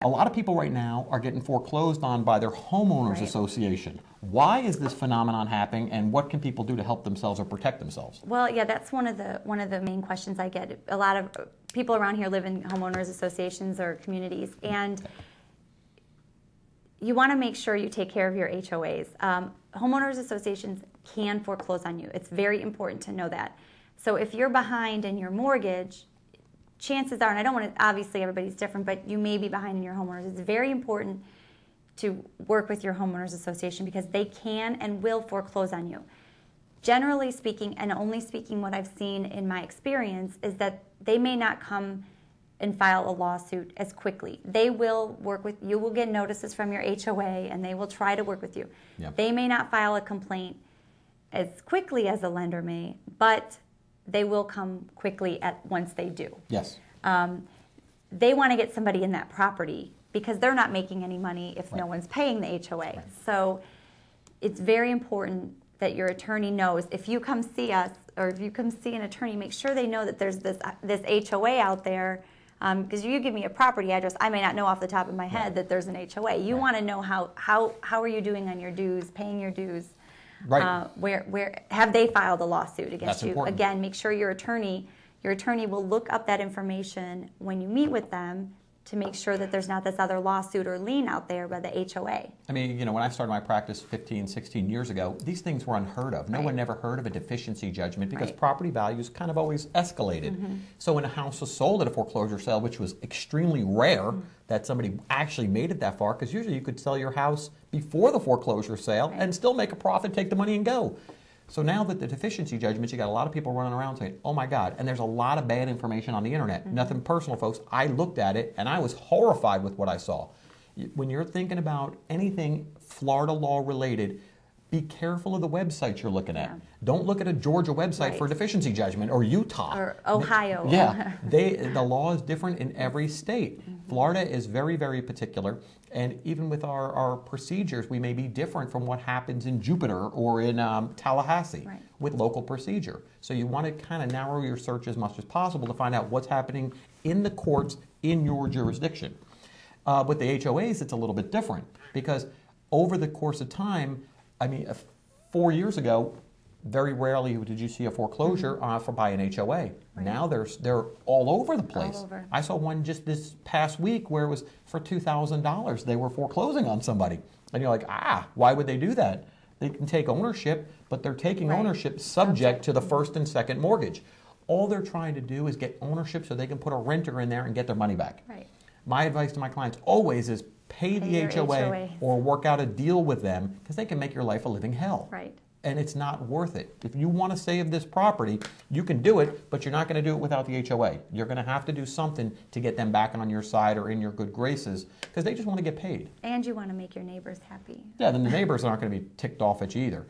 A lot of people right now are getting foreclosed on by their homeowners association. Why is this phenomenon happening, and what can people do to help themselves or protect themselves? Well, yeah, that's one of the main questions I get. A lot of people around here live in homeowners associations or communities, and you want to make sure you take care of your HOAs. Homeowners associations can foreclose on you. It's very important to know that. So if you're behind in your mortgage, chances are, and I don't want to, obviously everybody's different, but you may be behind in your homeowners. It's very important to work with your homeowners association because they can and will foreclose on you. Generally speaking, and only speaking what I've seen in my experience, is that they may not come and file a lawsuit as quickly. They will work with you, will get notices from your HOA, and they will try to work with you. Yep. They may not file a complaint as quickly as a lender may, but they will come quickly once they do. Yes. They want to get somebody in that property because they're not making any money if no one's paying the HOA. Right. So it's very important that your attorney knows. If you come see us or if you come see an attorney, make sure they know that there's this HOA out there. Because you give me a property address, I may not know off the top of my head that there's an HOA. You want to know how are you doing on your dues, paying your dues. Right. Where have they filed a lawsuit against you? Important. Again, make sure your attorney will look up that information when you meet with them to make sure that there's not this other lawsuit or lien out there by the HOA. I mean, when I started my practice 15, 16 years ago, these things were unheard of. No one ever heard of a deficiency judgment because property values kind of always escalated. So when a house was sold at a foreclosure sale, which was extremely rare that somebody actually made it that far, because usually you could sell your house before the foreclosure sale and still make a profit, take the money and go. So now that the deficiency judgments, you got a lot of people running around saying, oh my God, and there's a lot of bad information on the internet. Nothing personal, folks. I looked at it and I was horrified with what I saw. When you're thinking about anything Florida law related, be careful of the websites you're looking at. Don't look at a Georgia website for a deficiency judgment, or Utah. Or Ohio. Yeah, the law is different in every state. Florida is very, very particular, and even with our procedures, we may be different from what happens in Jupiter or in Tallahassee with local procedure. So you want to kind of narrow your search as much as possible to find out what's happening in the courts in your jurisdiction. With the HOAs, it's a little bit different because over the course of time, I mean, 4 years ago, very rarely did you see a foreclosure by an HOA. Now they're all over the place. I saw one just this past week where it was for $2,000. They were foreclosing on somebody. And you're like, why would they do that? They can take ownership, but they're taking ownership subject to the first and second mortgage. All they're trying to do is get ownership so they can put a renter in there and get their money back. My advice to my clients always is pay the HOA or work out a deal with them because they can make your life a living hell. And it's not worth it. If you want to save this property, you can do it, but you're not going to do it without the HOA. You're going to have to do something to get them back on your side or in your good graces because they just want to get paid. And you want to make your neighbors happy. Yeah, then the neighbors aren't going to be ticked off at you either.